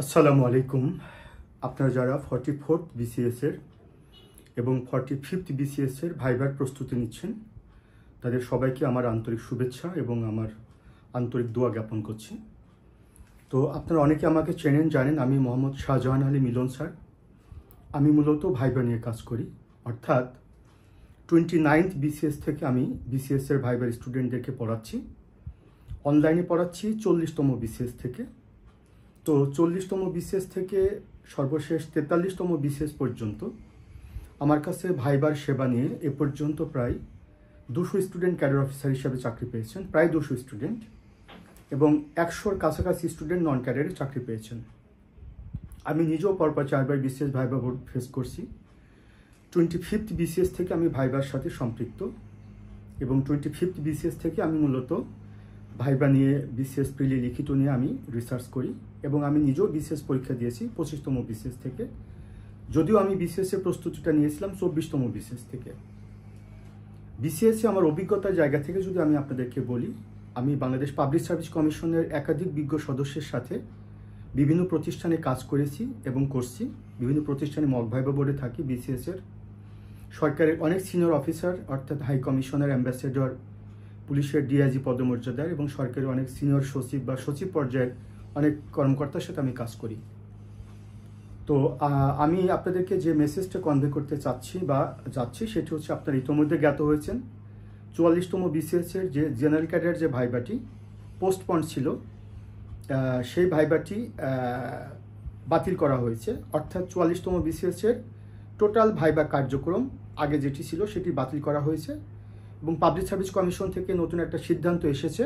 আসসালামু আলাইকুম। আপনারা যারা 44th BCS এর এবং 45th BCS এর ভাইবার প্রস্তুতি নিচ্ছেন তাদের সবাইকে আমার আন্তরিক শুভেচ্ছা এবং আমার আন্তরিক দোয়া জ্ঞাপন করছি। তো আপনারা অনেকে আমাকে চেনেন, জানেন আমি মোহাম্মদ শাহজাহান আলী মিলন স্যার। আমি মূলত ভাইবা নিয়ে কাজ করি, অর্থাৎ 29th BCS থেকে আমি BCS এর ভাইবার স্টুডেন্টদেরকে পড়াচ্ছি। অনলাইনে পড়াচ্ছি 40তম BCS থেকে। তো 40তম BCS থেকে সর্বশেষ 43তম BCS পর্যন্ত আমার কাছে ভাইবার সেবা নিয়ে এ পর্যন্ত প্রায় 200 স্টুডেন্ট ক্যাডার অফিসার হিসাবে চাকরি পেয়েছেন, প্রায় 200 স্টুডেন্ট, এবং 100-র কাছাকাছি স্টুডেন্ট নন ক্যাডারে চাকরি পেয়েছেন। আমি নিজেও পরপর 4বার BCS ভাইবা বোর্ড ফেস করছি। 25th BCS থেকে আমি ভাইবার সাথে সম্পৃক্ত এবং 25th BCS থেকে আমি মূলত ভাইবা নিয়ে BCS প্রিলি লিখিত নিয়ে আমি রিসার্চ করি এবং আমি নিজেও BCS পরীক্ষা দিয়েছি 25তম BCS থেকে, যদিও আমি BCS এর প্রস্তুতিটা নিয়েছিলাম 24তম BCS থেকে। BCS এ আমার অভিজ্ঞতার জায়গা থেকে যদি আমি আপনাদেরকে বলি, আমি বাংলাদেশ পাবলিক সার্ভিস কমিশনের একাধিক বিজ্ঞ সদস্যের সাথে বিভিন্ন প্রতিষ্ঠানে কাজ করেছি এবং করছি। বিভিন্ন প্রতিষ্ঠানে মক ভাইবা বোর্ডে থাকি BCS এর। সরকারের অনেক সিনিয়র অফিসার অর্থাৎ হাই কমিশনার, অ্যাম্বাসেডর, পুলিশের ডিআইজি পদমর্যাদার এবং সরকারের অনেক সিনিয়র সচিব বা সচিব পর্যায়ের অনেক কর্মকর্তার সাথে আমি কাজ করি। তো আমি আপনাদেরকে যে মেসেজটা কনভে করতে যাচ্ছি সেটি হচ্ছে, আপনারা ইতিমধ্যে জ্ঞাত হয়েছেন 44তম BCS এর যে জেনারেল ক্যাডার যে ভাইবাটি পোস্টপন্ড ছিল, সেই ভাইবাটি বাতিল করা হয়েছে। অর্থাৎ 44তম BCS এর টোটাল ভাইবা কার্যক্রম আগে যেটি ছিল সেটি বাতিল করা হয়েছে এবং পাবলিক সার্ভিস কমিশন থেকে নতুন একটা সিদ্ধান্ত এসেছে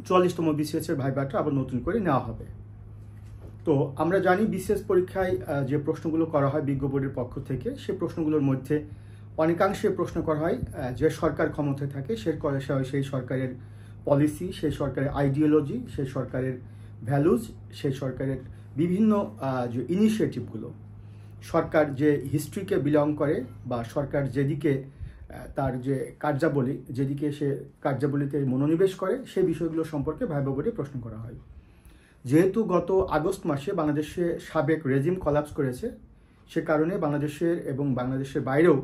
44তম BCS এর ভাইবাটা আবার নতুন করে নেওয়া হবে। তো আমরা জানি BCS পরীক্ষায় যে প্রশ্নগুলো করা হয় বিজ্ঞ বোর্ডের পক্ষ থেকে, সেই প্রশ্নগুলোর মধ্যে অনেকাংশে প্রশ্ন করা হয় যে সরকার ক্ষমতায় থাকে সেই সরকারের পলিসি, সেই সরকারের আইডিওলজি, সেই সরকারের ভ্যালুজ, সেই সরকারের বিভিন্ন যে ইনিশিয়েটিভগুলো, সরকার যে হিস্ট্রিকে বিলং করে বা সরকার যেদিকে তার যে কার্যাবলী, যেদিকে সে কার্যাবলীতে মনোনিবেশ করে, সেই বিষয়গুলো সম্পর্কে ভাইবা বোর্ডে প্রশ্ন করা হয়। যেহেতু গত আগস্ট মাসে বাংলাদেশে সাবেক রেজিম কলাপস করেছে, সে কারণে বাংলাদেশের এবং বাংলাদেশের বাইরেও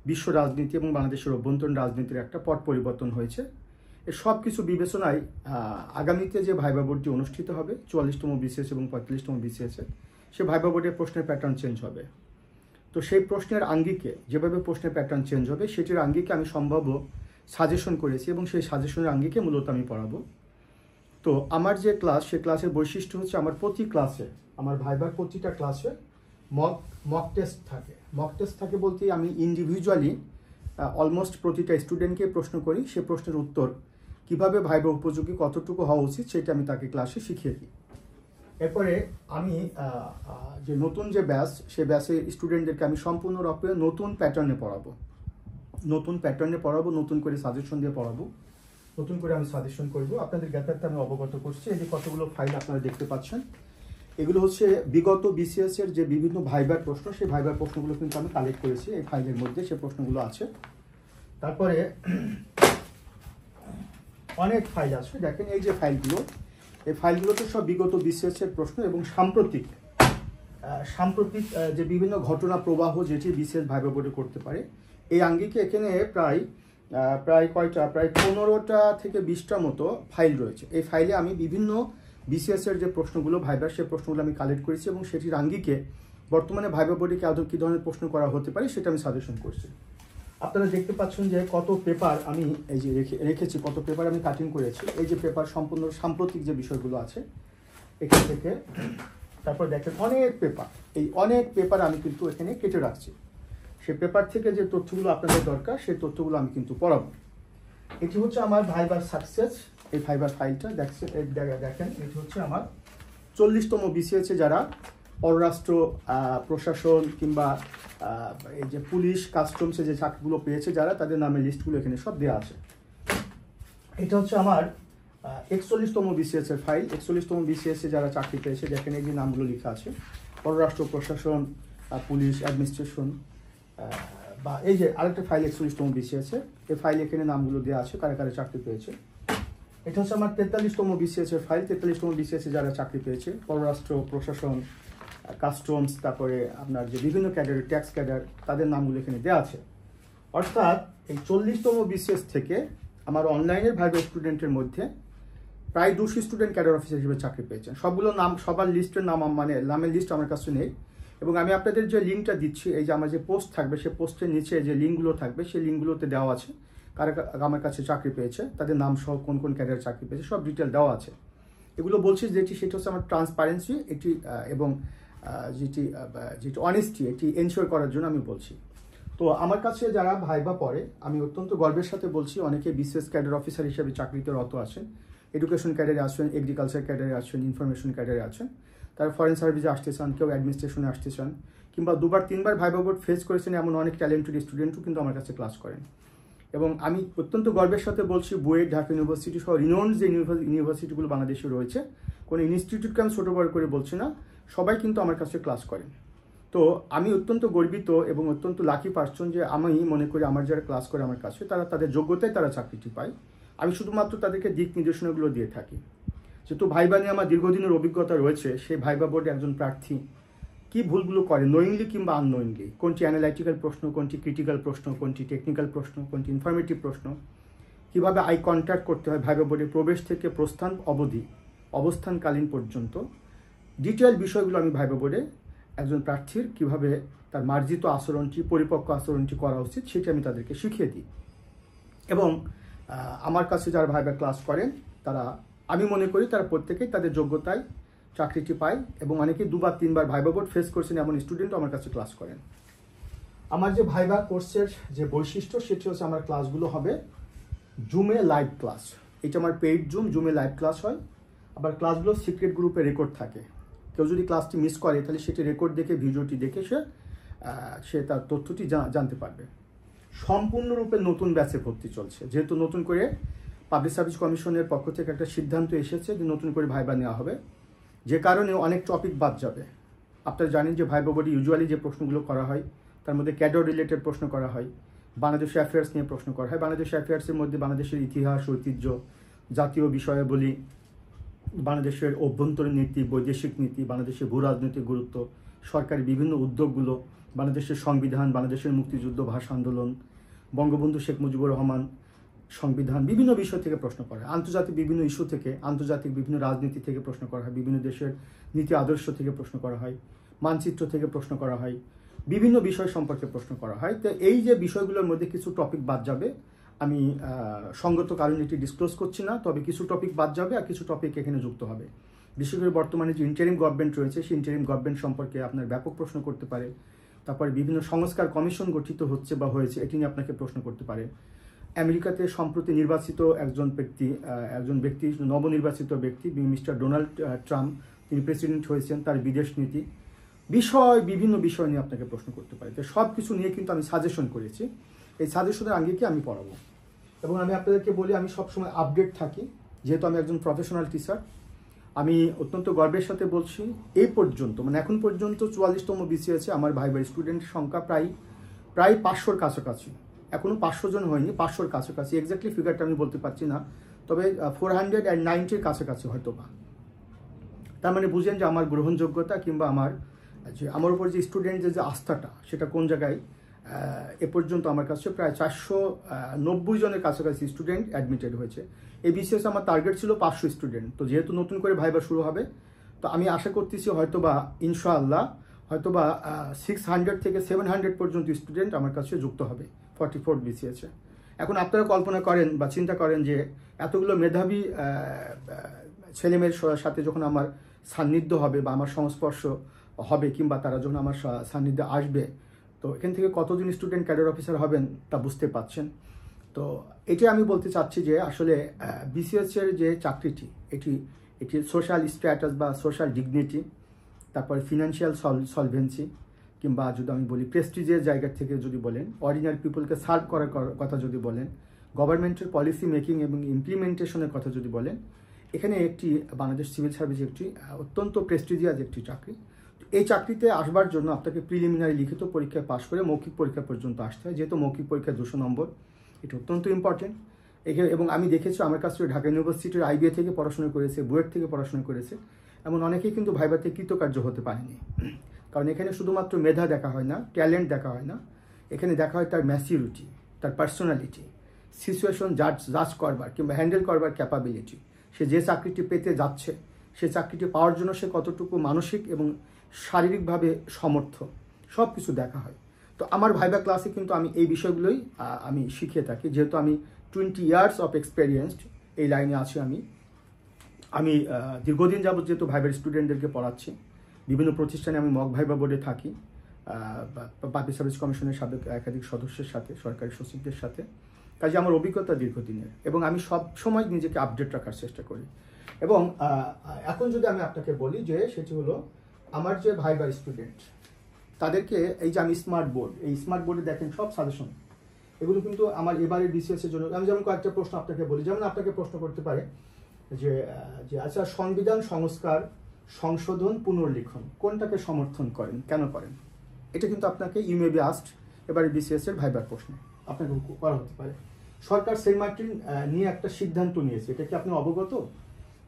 বিশ্ব রাজনীতি এবং বাংলাদেশের অভ্যন্তরীণ রাজনীতির একটা পট পরিবর্তন হয়েছে। এ সব কিছু বিবেচনায় আগামীতে যে ভাইবা বোর্ডটি অনুষ্ঠিত হবে 44তম BCS এবং 45তম BCS এ, সে ভাইবা বোর্ডের প্রশ্নের প্যাটার্ন চেঞ্জ হবে। তো সেই প্রশ্নের আঙ্গিকে, যেভাবে প্রশ্নের প্যাটার্ন চেঞ্জ হবে সেটির আঙ্গিকে আমি সম্ভাব্য সাজেশন করেছি এবং সেই সাজেশনের আঙ্গিকে মূলত আমি পড়াবো। তো আমার যে ক্লাস, সেই ক্লাসের বৈশিষ্ট্য হচ্ছে আমার প্রতি ক্লাসে, আমার ভাইবার প্রতিটা ক্লাসে মক টেস্ট থাকে। মক টেস্ট থাকে বলতে আমি ইন্ডিভিজুয়ালি অলমোস্ট প্রতিটা স্টুডেন্টকে প্রশ্ন করি, সে প্রশ্নের উত্তর কিভাবে ভাইবা উপযোগী, কতটুকু হওয়া উচিত, সেটা আমি তাকে ক্লাসে শিখিয়ে দিই। এরপরে আমি যে নতুন যে ব্যাচ, সে ব্যাচে স্টুডেন্টদেরকে আমি সম্পূর্ণরূপে নতুন প্যাটার্নে পড়াবো, নতুন করে সাজেশন দিয়ে পড়াবো, নতুন করে আমি সাজেশন করবো। আপনাদের জ্ঞাতার্থে আমি অবগত করছি। এই যে কতগুলো ফাইল আপনারা দেখতে পাচ্ছেন, এগুলো হচ্ছে বিগত BCS এর যে বিভিন্ন ভাইবার প্রশ্ন, সেই ভাইবার প্রশ্নগুলো কিন্তু আমি কালেক্ট করেছি। এই ফাইলের মধ্যে সে প্রশ্নগুলো আছে। তারপরে অনেক ফাইল আছে, দেখেন এই যে ফাইলগুলো, এই ফাইলগুলোতে সব বিগত BCS এর প্রশ্ন এবং সাম্প্রতিক যে বিভিন্ন ঘটনা প্রবাহ যেটি BCS ভাইবা বোর্ডে করতে পারে, এই আঙ্গিকে এখানে প্রায় 15টা থেকে 20টা মতো ফাইল রয়েছে। এই ফাইলে আমি বিভিন্ন BCS এর যে প্রশ্নগুলো ভাইবার, সেই প্রশ্নগুলো আমি কালেক্ট করেছি এবং সেটির আঙ্গিকে বর্তমানে ভাইবা বোর্ডে কী ধরনের প্রশ্ন করা হতে পারে সেটা আমি সাজেশন করছি। আপনারা দেখতে পাচ্ছেন যে কত পেপার আমি এই যে রেখেছি, কত পেপার আমি কাটিং করেছি। এই যে পেপার সম্পূর্ণ সাম্প্রতিক যে বিষয়গুলো আছে এখান থেকে, তারপর দেখেন অনেক পেপার আমি কিন্তু এখানে কেটে রাখছি। সেই পেপার থেকে যে তথ্যগুলো আপনাদের দরকার, সেই তথ্যগুলো আমি কিন্তু পড়াবো। এটি হচ্ছে আমার ভাইবার সাকসেস, এই ভাইবার ফাইলটা দেখেন। এটি হচ্ছে আমার 40তম BCS এ যারা পররাষ্ট্র প্রশাসন কিংবা এই যে পুলিশ কাস্টমসে যে চাকরিগুলো পেয়েছে যারা, তাদের নামের লিস্টগুলো এখানে সব দেওয়া আছে। এটা হচ্ছে আমার 41তম BCS এর ফাইল। 41তম BCS এ যারা চাকরি পেয়েছে, দেখেন এই যে নামগুলো লেখা আছে, পররাষ্ট্র প্রশাসন, পুলিশ, অ্যাডমিনিস্ট্রেশন, বা এই যে আরেকটা ফাইল 41তম BCS এর, এই ফাইল এখানে নামগুলো দেওয়া আছে কারা কারা চাকরি পেয়েছে। এটা হচ্ছে আমার 43তম বিসিএস এর ফাইল। 43তম বিসিএস এ যারা চাকরি পেয়েছে, পররাষ্ট্র, প্রশাসন, কাস্টমস, তারপরে আপনার যে বিভিন্ন ক্যাডার, ট্যাক্স ক্যাডার, তাদের নামগুলো এখানে দেওয়া আছে। অর্থাৎ এই 40তম বিসিএস থেকে আমার অনলাইনের ভাইবা স্টুডেন্টের মধ্যে প্রায় 200 স্টুডেন্ট ক্যাডার অফিসার হিসেবে চাকরি পেয়েছেন। সবগুলো নাম, সবার লিস্টের নাম, মানে নামের লিস্ট আমার কাছে নেই। এবং আমি আপনাদের যে লিঙ্কটা দিচ্ছি, এই যে আমার যে পোস্ট থাকবে, সেই পোস্টের নিচে যে লিঙ্কগুলো থাকবে, সেই লিঙ্কগুলোতে দেওয়া আছে কারা আমার কাছে চাকরি পেয়েছে, তাদের নাম সহ কোন কোন ক্যাডারে চাকরি পেয়েছে, সব ডিটেল দেওয়া আছে। এগুলো বলছি যেটি, সেটা হচ্ছে আমার ট্রান্সপারেন্সি এটি এবং যেটি অনেস্টি, এটি এনশিওর করার জন্য আমি বলছি। তো আমার কাছে যারা ভাইবা পড়ে, আমি অত্যন্ত গর্বের সাথে বলছি, অনেকে বিসিএস ক্যাডার অফিসার হিসেবে চাকরিতে রত আছেন, এডুকেশন ক্যাডারে আছেন, এগ্রিকালচার ক্যাডারে আছেন, ইনফরমেশন ক্যাডারে আছেন, তারা ফরেন সার্ভিসে আসতে চান, কেউ অ্যাডমিনিস্ট্রেশনে আসতে চান, কিংবা 2-3বার ভাইবা বোর্ড ফেস করেছেন এমন অনেক ট্যালেন্টেড স্টুডেন্টও কিন্তু আমার কাছে ক্লাস করেন। এবং আমি অত্যন্ত গর্বের সাথে বলছি, বুয়েট, ঢাকা ইউনিভার্সিটি সহ রিনোন্ড যে ইউনিভার্সিটিগুলো বাংলাদেশে রয়েছে, কোনো ইনস্টিটিউটকে আমি ছোটো বড় করে বলছি না, সবাই কিন্তু আমার কাছে ক্লাস করেন। তো আমি অত্যন্ত গর্বিত এবং অত্যন্ত লাকি পার্সন যে আমি মনে করি আমার যারা ক্লাস করে আমার কাছে, তারা তাদের যোগ্যতায় তারা চাকরিটি পায়। আমি শুধুমাত্র তাদেরকে দিক নির্দেশনাগুলো দিয়ে থাকি। যেহেতু ভাইবা নিয়ে আমার দীর্ঘদিনের অভিজ্ঞতা রয়েছে, সেই ভাইবা বোর্ডে একজন প্রার্থী কী ভুলগুলো করে, নোয়িংলি কিংবা আননোয়িংলি, কোনটি অ্যানালাইটিক্যাল প্রশ্ন, কোনটি ক্রিটিক্যাল প্রশ্ন, কোনটি টেকনিক্যাল প্রশ্ন, কোনটি ইনফরমেটিভ প্রশ্ন, কীভাবে আই কন্ট্যাক্ট করতে হয় ভাইবা বোর্ডে প্রবেশ থেকে প্রস্থান অবধি, অবস্থানকালীন পর্যন্ত ডিটেল বিষয়গুলো আমি ভাইবা বোর্ডে একজন প্রার্থীর কীভাবে তার মার্জিত আচরণটি, পরিপক্ক আচরণটি করা উচিত, সেটি আমি তাদেরকে শিখিয়ে দিই। এবং আমার কাছে যারা ভাইবা ক্লাস করেন, তারা, আমি মনে করি তারা প্রত্যেকেই তাদের যোগ্যতায় চাকরিটি পায়। এবং অনেকেই 2-3বার ভাইবা বোর্ড ফেস করছেন এমন স্টুডেন্টও আমার কাছে ক্লাস করেন। আমার যে ভাইবা কোর্সের যে বৈশিষ্ট্য, সেটি হচ্ছে আমার ক্লাসগুলো হবে জুমে লাইভ ক্লাস। এটা আমার পেইড জুমে লাইভ ক্লাস হয়। আবার ক্লাসগুলো সিক্রেট গ্রুপে রেকর্ড থাকে। কেউ যদি ক্লাসটি মিস করে, তাহলে সেটি রেকর্ড দেখে, ভিডিওটি দেখে সে তার তথ্যটি জানতে পারবে। সম্পূর্ণরূপে নতুন ব্যাচে ভর্তি চলছে, যেহেতু নতুন করে পাবলিক সার্ভিস কমিশনের পক্ষ থেকে একটা সিদ্ধান্ত এসেছে যে নতুন করে ভাইবা নেওয়া হবে, যে কারণে অনেক টপিক বাদ যাবে। আপনারা জানেন যে ভাইবা বোর্ডে ইউজুয়ালি যে প্রশ্নগুলো করা হয়, তার মধ্যে ক্যাডার রিলেটেড প্রশ্ন করা হয়, বাংলাদেশ অ্যাফেয়ার্স নিয়ে প্রশ্ন করা হয়। বাংলাদেশ অ্যাফেয়ার্সের মধ্যে বাংলাদেশের ইতিহাস, ঐতিহ্য, জাতীয় বিষয়াবলী, বাংলাদেশের অভ্যন্তরীণ নীতি, বৈদেশিক নীতি, বাংলাদেশের ভূ রাজনৈতিক গুরুত্ব, সরকারি বিভিন্ন উদ্যোগগুলো, বাংলাদেশের সংবিধান, বাংলাদেশের মুক্তিযুদ্ধ, ভাষা আন্দোলন, বঙ্গবন্ধু শেখ মুজিবুর রহমান, সংবিধান, বিভিন্ন বিষয় থেকে প্রশ্ন করা হয়। আন্তর্জাতিক বিভিন্ন ইস্যু থেকে, আন্তর্জাতিক বিভিন্ন রাজনীতি থেকে প্রশ্ন করা হয়, বিভিন্ন দেশের নীতি আদর্শ থেকে প্রশ্ন করা হয়, মানচিত্র থেকে প্রশ্ন করা হয়, বিভিন্ন বিষয় সম্পর্কে প্রশ্ন করা হয়। তো এই যে বিষয়গুলোর মধ্যে কিছু টপিক বাদ যাবে, আমি সঙ্গত কারণে এটি ডিসক্লোজ করছি না, তবে কিছু টপিক বাদ যাবে আর কিছু টপিক এখানে যুক্ত হবে। বিশেষ করে বর্তমানে যে ইন্টারিম গভর্নমেন্ট রয়েছে, সেই ইন্টারিম গভর্নমেন্ট সম্পর্কে আপনার ব্যাপক প্রশ্ন করতে পারে। তারপরে বিভিন্ন সংস্কার কমিশন গঠিত হচ্ছে বা হয়েছে, এটি নিয়ে আপনাকে প্রশ্ন করতে পারে। আমেরিকাতে সম্প্রতি নির্বাচিত একজন ব্যক্তি, নবনির্বাচিত ব্যক্তি, মিস্টার ডোনাল্ড ট্রাম্প, তিনি প্রেসিডেন্ট হয়েছেন, তার বিদেশ নীতি বিভিন্ন বিষয় নিয়ে আপনাকে প্রশ্ন করতে পারে। তো সব কিছু নিয়ে কিন্তু আমি সাজেশন করেছি। এই সাজেশনের আঙ্গিকে আমি পড়াবো। এবং আমি আপনাদেরকে বলি, আমি সবসময় আপডেট থাকি, যেহেতু আমি একজন প্রফেশনাল টিচার। আমি অত্যন্ত গর্বের সাথে বলছি, এই পর্যন্ত, মানে এখন পর্যন্ত 44তম বিসিএসে আমার ভাইবা স্টুডেন্ট সংখ্যা প্রায় 500-র কাছাকাছি। এখনও 500 জন হয়নি, 500-র কাছাকাছি। এক্স্যাক্টলি ফিগারটা আমি বলতে পারছি না, তবে 490-র কাছাকাছি হয়তো বা। তার মানে বুঝেন যে আমার গ্রহণযোগ্যতা কিংবা আমার উপর যে স্টুডেন্টদের যে আস্থাটা, সেটা কোন জায়গায়। এ পর্যন্ত আমার কাছে প্রায় 490 জনের কাছাকাছি স্টুডেন্ট অ্যাডমিটেড হয়েছে। এই বিসিএস আমার টার্গেট ছিল 500 স্টুডেন্ট। তো যেহেতু নতুন করে ভাইবা শুরু হবে, তো আমি আশা করতেছি হয়তোবা ইনশাআল্লাহ 600 থেকে 700 পর্যন্ত স্টুডেন্ট আমার কাছে যুক্ত হবে 44 বিসিএসে। এখন আপনারা কল্পনা করেন বা চিন্তা করেন যে এতগুলো মেধাবী ছেলেমেয়ের সাথে যখন আমার সান্নিধ্য হবে বা আমার সংস্পর্শ হবে, কিংবা তারা যখন আমার সান্নিধ্যে আসবে, তো এখান থেকে কতজন স্টুডেন্ট ক্যাডার অফিসার হবেন তা বুঝতে পাচ্ছেন। তো এটি আমি বলতে চাচ্ছি যে আসলে বিসিএসের যে চাকরিটি, এটি সোশ্যাল স্ট্যাটাস বা সোশ্যাল ডিগনিটি, তারপরে ফিনান্সিয়াল সলভেন্সি, কিংবা যদি আমি বলি প্রেস্টিজের জায়গা থেকে যদি বলেন, অর্ডিনারি পিপলকে সার্ভ করার কথা যদি বলেন, গভর্নমেন্টের পলিসি মেকিং এবং ইমপ্লিমেন্টেশনের কথা যদি বলেন, এখানে একটি বাংলাদেশ সিভিল সার্ভিস একটি অত্যন্ত প্রেস্টিজিয়াস একটি চাকরি। এই চাকরিতে আসবার জন্য আপনাকে প্রিলিমিনারি লিখিত পরীক্ষায় পাশ করে মৌখিক পরীক্ষা পর্যন্ত আসতে হয়। যেহেতু মৌখিক পরীক্ষা 200 নম্বর, এটা অত্যন্ত ইম্পর্টেন্ট। এবং আমি দেখেছি আমার কাছে ঢাকা ইউনিভার্সিটির IBA থেকে পড়াশোনা করেছে, বুয়েট থেকে পড়াশোনা করেছে, এমন অনেকেই কিন্তু ভাইভাতে কৃতকার্য হতে পারেনি। কারণ এখানে শুধুমাত্র মেধা দেখা হয় না, ট্যালেন্ট দেখা হয় না, এখানে দেখা হয় তার ম্যাচিউরিটি, তার পার্সোনালিটি, সিচুয়েশন জাজ করবার কিংবা হ্যান্ডেল করবার ক্যাপাবিলিটি, সে যে চাকরিটি পেতে যাচ্ছে সে চাকরিটি পাওয়ার জন্য সে কতটুকু মানসিক এবং শারীরিকভাবে সমর্থ, সব কিছু দেখা হয়। তো আমার ভাইবা ক্লাসে কিন্তু আমি এই বিষয়গুলোই আমি শিখিয়ে থাকি। যেহেতু আমি 20 ইয়ার্স অফ এক্সপেরিয়েন্সড এই লাইনে আছি, আমি দীর্ঘদিন যাবত যেহেতু ভাইবার স্টুডেন্টদেরকে পড়াচ্ছি, বিভিন্ন প্রতিষ্ঠানে আমি মক ভাইবা বোর্ডে থাকি, পাবলিক সার্ভিস কমিশনের সাবেক একাধিক সদস্যের সাথে, সরকারি সচিবদের সাথে, কাজে আমার অভিজ্ঞতা দীর্ঘদিনের এবং আমি সব সময় নিজেকে আপডেট রাখার চেষ্টা করি। এবং এখন যদি আমি আপনাকে বলি যে সেটি হলো আমার যে ভাইবার স্টুডেন্ট তাদেরকে এই যে আমি স্মার্ট বোর্ড, এই স্মার্ট বোর্ডে দেখেন সব সাজেশন, এগুলো কিন্তু আমার এবারের BCS এর জন্য। আমি যেমন কয়েকটা প্রশ্ন আপনাকে বলি, যেমন আপনাকে প্রশ্ন করতে পারে যে আচ্ছা সংবিধান সংস্কার, সংশোধন, পুনর্লিখন কোনটাকে সমর্থন করেন, কেন করেন? এটা কিন্তু আপনাকে ইউ মে বি আস্কড এবারে BCS এর ভাইবার প্রশ্ন আপনাকে করা হতে পারে। সরকার সেন্ট মার্টিন নিয়ে একটা সিদ্ধান্ত নিয়েছে, এটা কি আপনি অবগত?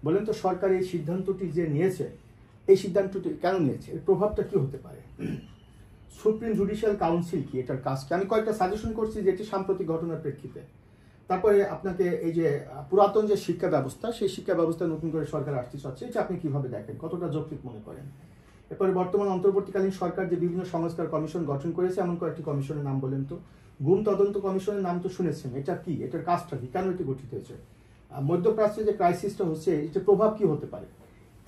বলেন তো সরকার এই সিদ্ধান্তটি যে নিয়েছে, এই সিদ্ধান্তটি কেন নিয়েছে, এর প্রভাবটা কি হতে পারে? সুপ্রিম জুডিশিয়াল কাউন্সিল কি, এটার কাজ কি? আমি কয়েকটা সাজেশন করছি যেটি সাম্প্রতিক ঘটনার প্রেক্ষিতে। তারপরে আপনাকে এই যে পুরাতন যে শিক্ষা ব্যবস্থা, সেই শিক্ষা ব্যবস্থা নতুন করে সরকার আসতে চাচ্ছে, এটা আপনি কিভাবে দেখেন, কতটা যৌক্তিক মনে করেন? এরপরে বর্তমান অন্তর্বর্তীকালীন সরকার যে বিভিন্ন সংস্কার কমিশন গঠন করেছে, এমন কয়েকটি কমিশনের নাম বলেন তো। গুম তদন্ত কমিশনের নাম তো শুনেছেন, এটা কি, এটার কাজটা কি, কেন এটি গঠিত হয়েছে? মধ্যপ্রাচ্যে যে ক্রাইসিসটা হচ্ছে, এটার প্রভাব কি হতে পারে?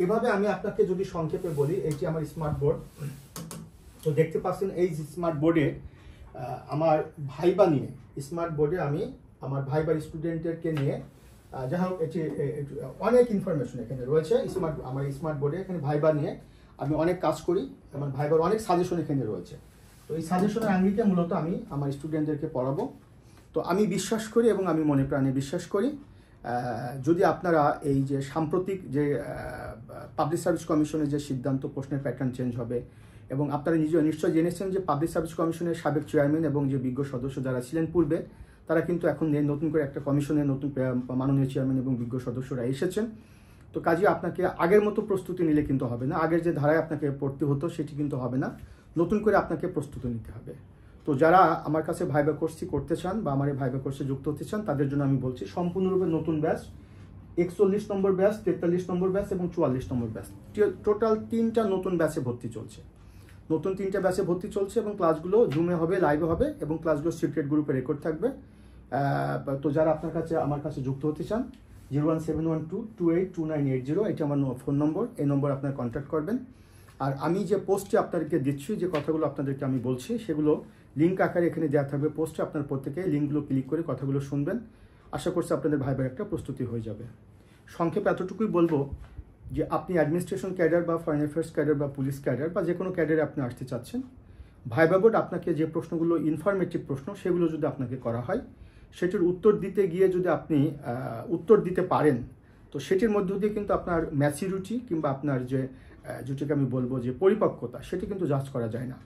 এভাবে আমি আপনাকে যদি সংক্ষেপে বলি, এটি আমার স্মার্ট বোর্ড। তো দেখতে পাচ্ছেন এই স্মার্ট বোর্ডে আমার ভাইবা নিয়ে, স্মার্ট বোর্ডে আমি আমার ভাইবার স্টুডেন্টদেরকে নিয়ে, যাই হোক এটি অনেক ইনফরমেশন এখানে রয়েছে আমার স্মার্ট বোর্ডে। এখানে ভাইবা নিয়ে আমি অনেক কাজ করি, এবং ভাইবার অনেক সাজেশন এখানে রয়েছে। তো এই সাজেশনের আঙ্গিকে মূলত আমি আমার স্টুডেন্টদেরকে পড়াবো। তো আমি বিশ্বাস করি এবং আমি মনে প্রাণে বিশ্বাস করি, যদি আপনারা এই যে সাম্প্রতিক যে পাবলিক সার্ভিস কমিশনের যে সিদ্ধান্ত, প্রশ্নের প্যাটার্ন চেঞ্জ হবে, এবং আপনারা নিশ্চয় জেনেছেন যে পাবলিক সার্ভিস কমিশনের সাবেক চেয়ারম্যান এবং যে বিজ্ঞ সদস্য যারা ছিলেন পূর্বে, তারা কিন্তু এখন নতুন করে একটা কমিশনের নতুন মাননীয় চেয়ারম্যান এবং বিজ্ঞ সদস্যরা এসেছেন। তো কাজে আপনাকে আগের মতো প্রস্তুতি নিলে কিন্তু হবে না, আগের যে ধারায় আপনাকে পড়তে হতো সেটি কিন্তু হবে না, নতুন করে আপনাকে প্রস্তুতি নিতে হবে। তো যারা আমার কাছে ভাইবা কোর্সটি করতে চান বা আমার এই ভাইবা কোর্সে যুক্ত হতে চান, তাদের জন্য আমি বলছি সম্পূর্ণরূপে নতুন ব্যাচ, 41 নম্বর ব্যাচ, 43 নম্বর ব্যাচ এবং 44 নম্বর ব্যাচ, টোটাল 3টা নতুন ব্যাচে ভর্তি চলছে। নতুন 3টা ব্যাচে ভর্তি চলছে এবং ক্লাসগুলো জুমে হবে, লাইভে হবে, এবং ক্লাসগুলো সিক্রেট গ্রুপে রেকর্ড থাকবে। তো যারা আমার কাছে যুক্ত হতে চান, 01712282980, এটা আমার ফোন নম্বর, এই নম্বর আপনারা কন্ট্যাক্ট করবেন। আর আমি যে পোস্টে আপনাদেরকে দিচ্ছি, যে কথাগুলো আপনাদেরকে আমি বলছি, সেগুলো লিঙ্ক আকারে এখানে দেওয়া থাকবে পোস্টে, আপনার প্রত্যেকে লিঙ্কগুলো ক্লিক করে কথাগুলো শুনবেন। আশা করছি আপনাদের ভাইবার একটা প্রস্তুতি হয়ে যাবে। সংক্ষেপে এতটুকুই বলবো যে আপনি অ্যাডমিনিস্ট্রেশন ক্যাডার বা ফরেন অ্যাফেয়ার্স ক্যাডার বা পুলিশ ক্যাডার বা যে কোনো ক্যাডারে আপনি আসতে চাচ্ছেন, ভাইবা বোর্ড আপনাকে যে প্রশ্নগুলো ইনফরমেটিভ প্রশ্ন, সেগুলো যদি আপনাকে করা হয়, সেটির উত্তর দিতে গিয়ে যদি আপনি উত্তর দিতে পারেন, তো সেটির মধ্য দিয়ে কিন্তু আপনার ম্যাচিউরিটি কিংবা আপনার যেটাকে আমি বলবো যে পরিপক্কতা, সেটি কিন্তু জাজ করা যায় না।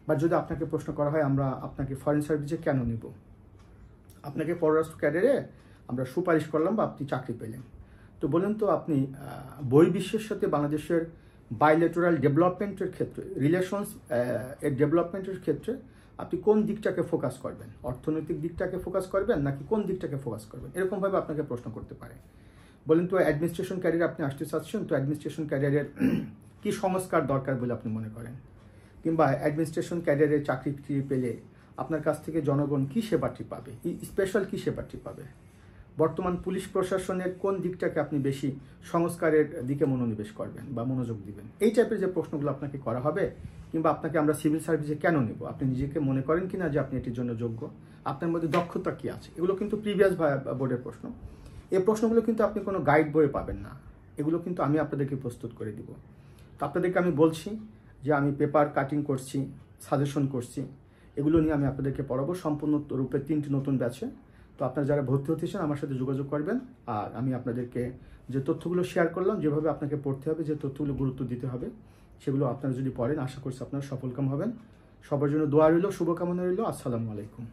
বা যদি আপনাকে প্রশ্ন করা হয় আমরা আপনাকে ফরেন সার্ভিসে কেন নিব, আপনাকে পররাষ্ট্র ক্যাডারে আমরা সুপারিশ করলাম বা আপনি চাকরি পেলেন, তো বলেন তো আপনি বহির্বিশ্বের সাথে বাংলাদেশের বাইলেটারাল ডেভেলপমেন্টের ক্ষেত্রে, রিলেশনস এর ডেভেলপমেন্টের ক্ষেত্রে আপনি কোন দিকটাকে ফোকাস করবেন, অর্থনৈতিক দিকটাকে ফোকাস করবেন নাকি কোন দিকটাকে ফোকাস করবেন, এরকমভাবে আপনাকে প্রশ্ন করতে পারে। বলেন তো অ্যাডমিনিস্ট্রেশন ক্যারিয়ারে আপনি আসতে চাচ্ছেন, তো অ্যাডমিনিস্ট্রেশন ক্যারিয়ারের কি সংস্কার দরকার বলে আপনি মনে করেন, কিংবা অ্যাডমিনিস্ট্রেশন ক্যারিয়ারে চাকরি পেলে আপনার কাছ থেকে জনগণ কি সেবাটি পাবে, স্পেশাল কি সেবাটি পাবে, বর্তমান পুলিশ প্রশাসনের কোন দিকটাকে আপনি বেশি সংস্কারের দিকে মনোনিবেশ করবেন বা মনোযোগ দিবেন, এই টাইপের যে প্রশ্নগুলো আপনাকে করা হবে, কিংবা আপনাকে আমরা সিভিল সার্ভিসে কেন নেব, আপনি নিজেকে মনে করেন কিনা যে আপনি এটির জন্য যোগ্য, আপনার মধ্যে দক্ষতা কি আছে, এগুলো কিন্তু প্রিভিয়াস বোর্ডের প্রশ্ন। এই প্রশ্নগুলো কিন্তু আপনি কোনো গাইড বইয়ে পাবেন না, এগুলো কিন্তু আমি আপনাদেরকে প্রস্তুত করে দিব। তো আপনাদেরকে আমি বলছি যে আমি পেপার কাটিং করছি, সাজেশন করছি, এগুলো নিয়ে আমি আপনাদেরকে পড়াবো সম্পূর্ণ রূপে 3টি নতুন ব্যাচে। তো আপনারা যারা ভর্তি হতে চান আমার সাথে যোগাযোগ করবেন, আর আমি আপনাদেরকে যে তথ্যগুলো শেয়ার করলাম, যেভাবে আপনাকে পড়তে হবে, যে তথ্যগুলো গুরুত্ব দিতে হবে, সেগুলো আপনারা যদি পড়েন, আশা করছি আপনারা সফলকাম হবেন। সবার জন্য দোয়া রইল, শুভকামনা রইল। আসসালামু আলাইকুম।